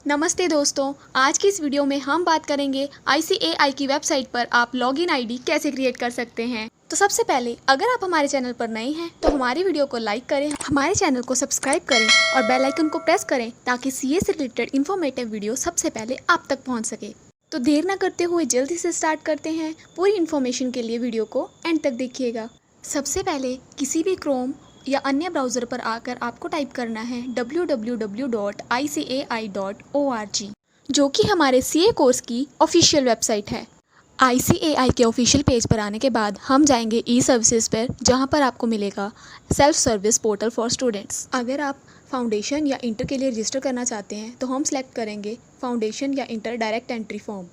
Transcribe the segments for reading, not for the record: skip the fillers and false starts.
नमस्ते दोस्तों, आज की इस वीडियो में हम बात करेंगे ICAI की वेबसाइट पर आप लॉगिन आईडी कैसे क्रिएट कर सकते हैं। तो सबसे पहले अगर आप हमारे चैनल पर नए हैं तो हमारी वीडियो को लाइक करें, हमारे चैनल को सब्सक्राइब करें और बेल आइकन को प्रेस करें ताकि सीए से रिलेटेड इन्फॉर्मेटिव वीडियो सबसे पहले आप तक पहुँच सके। तो देर न करते हुए जल्दी से स्टार्ट करते हैं। पूरी इन्फॉर्मेशन के लिए वीडियो को एंड तक देखिएगा। सबसे पहले किसी भी क्रोम या अन्य ब्राउज़र पर आकर आपको टाइप करना है www.icai.org, जो कि हमारे सीए कोर्स की ऑफिशियल वेबसाइट है। ICAI के ऑफिशियल पेज पर आने के बाद हम जाएंगे ई सर्विसेज पर, जहां पर आपको मिलेगा self service portal for students. अगर आप फाउंडेशन या इंटर के लिए रजिस्टर करना चाहते हैं तो हम सेलेक्ट करेंगे फाउंडेशन या inter direct entry form.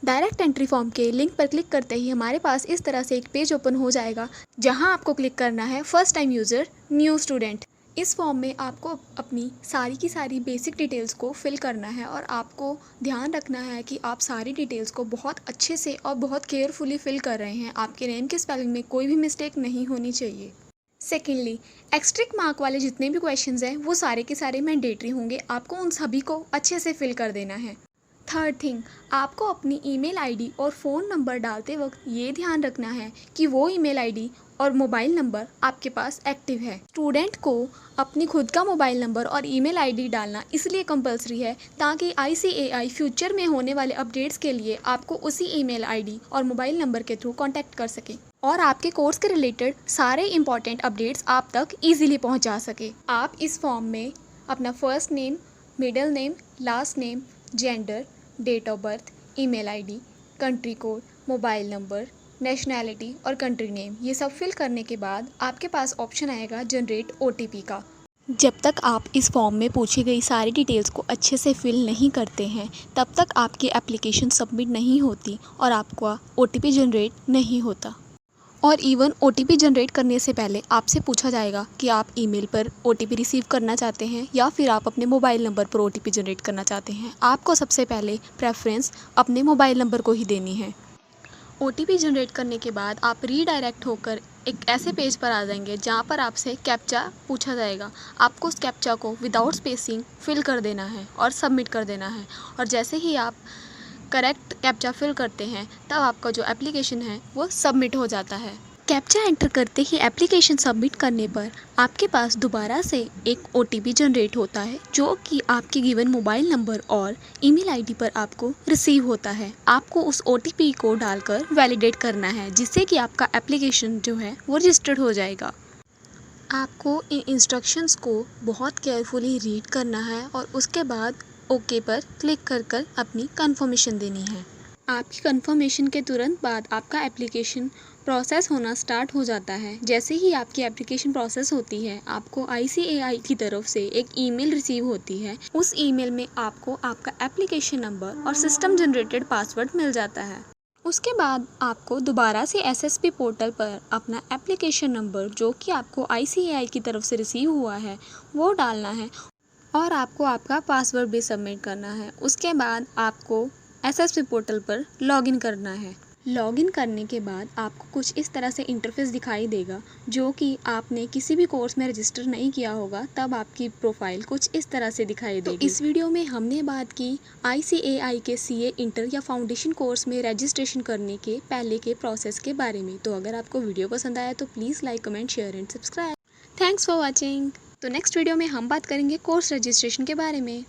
Direct entry form के लिंक पर क्लिक करते ही हमारे पास इस तरह से एक पेज ओपन हो जाएगा, जहां आपको क्लिक करना है first time user new student. इस फॉर्म में आपको अपनी सारी की सारी बेसिक डिटेल्स को फिल करना है और आपको ध्यान रखना है कि आप सारी डिटेल्स को बहुत अच्छे से और बहुत केयरफुली फिल कर रहे हैं। आपके नेम के स्पेलिंग में कोई भी मिस्टेक नहीं होनी चाहिए। सेकेंडली, एक्स्ट्रिक मार्क वाले जितने भी क्वेश्चंस हैं वो सारे के सारे मैंडेटरी होंगे, आपको उन सभी को अच्छे से फिल कर देना है। थर्ड थिंग, आपको अपनी ईमेल आईडी और फ़ोन नंबर डालते वक्त ये ध्यान रखना है कि वो ईमेल आईडी और मोबाइल नंबर आपके पास एक्टिव है। स्टूडेंट को अपनी खुद का मोबाइल नंबर और ईमेल आईडी डालना इसलिए कंपलसरी है ताकि ICAI फ्यूचर में होने वाले अपडेट्स के लिए आपको उसी ईमेल आईडी और मोबाइल नंबर के थ्रू कांटेक्ट कर सके और आपके कोर्स के रिलेटेड सारे इंपॉर्टेंट अपडेट्स आप तक ईजिली पहुंचा सके। आप इस फॉर्म में अपना first name, middle name, last name, gender, date of birth, email ID, country code, mobile number, nationality और कंट्री नेम, ये सब फिल करने के बाद आपके पास ऑप्शन आएगा जनरेट OTP का। जब तक आप इस फॉर्म में पूछी गई सारी डिटेल्स को अच्छे से फिल नहीं करते हैं तब तक आपकी एप्लीकेशन सबमिट नहीं होती और आपका OTP जनरेट नहीं होता। और इवन OTP जनरेट करने से पहले आपसे पूछा जाएगा कि आप ईमेल पर OTP रिसीव करना चाहते हैं या फिर आप अपने मोबाइल नंबर पर OTP जनरेट करना चाहते हैं। आपको सबसे पहले प्रेफरेंस अपने मोबाइल नंबर को ही देनी है। OTP जनरेट करने के बाद आप रीडायरेक्ट होकर एक ऐसे पेज पर आ जाएंगे जहां पर आपसे कैप्चा पूछा जाएगा। आपको उस कैप्चा को विदाउट स्पेसिंग फिल कर देना है और सबमिट कर देना है। और जैसे ही आप करेक्ट कैप्चा फिल करते हैं तब आपका जो एप्लीकेशन है वो सबमिट हो जाता है। कैप्चा एंटर करते ही एप्लीकेशन सबमिट करने पर आपके पास दोबारा से एक OTP जनरेट होता है, जो कि आपके गिवन मोबाइल नंबर और ईमेल आईडी पर आपको रिसीव होता है। आपको उस OTP को डालकर वैलिडेट करना है, जिससे कि आपका एप्लीकेशन जो है वो रजिस्टर्ड हो जाएगा। आपको इन इंस्ट्रक्शंस को बहुत केयरफुली रीड करना है और उसके बाद ओके पर क्लिक कर अपनी कंफर्मेशन देनी है। आपकी कंफर्मेशन के तुरंत बाद आपका एप्लीकेशन प्रोसेस होना स्टार्ट हो जाता है। जैसे ही आपकी एप्लीकेशन प्रोसेस होती है आपको ICAI की तरफ से एक ईमेल रिसीव होती है। उस ईमेल में आपको आपका एप्लीकेशन नंबर और सिस्टम जनरेटेड पासवर्ड मिल जाता है। उसके बाद आपको दोबारा से SSP पोर्टल पर अपना एप्लीकेशन नंबर, जो कि आपको ICAI की तरफ से रिसीव हुआ है, वो डालना है और आपको आपका पासवर्ड भी सबमिट करना है। उसके बाद आपको SSP पोर्टल पर लॉगिन करना है। लॉगिन करने के बाद आपको कुछ इस तरह से इंटरफेस दिखाई देगा, जो कि आपने किसी भी कोर्स में रजिस्टर नहीं किया होगा तब आपकी प्रोफाइल कुछ इस तरह से दिखाई देगी। तो इस वीडियो में हमने बात की ICAI के CA इंटर या फाउंडेशन कोर्स में रजिस्ट्रेशन करने के पहले के प्रोसेस के बारे में। तो अगर आपको वीडियो पसंद आया तो please like, comment, share and subscribe. Thanks for watching. तो नेक्स्ट वीडियो में हम बात करेंगे कोर्स रजिस्ट्रेशन के बारे में।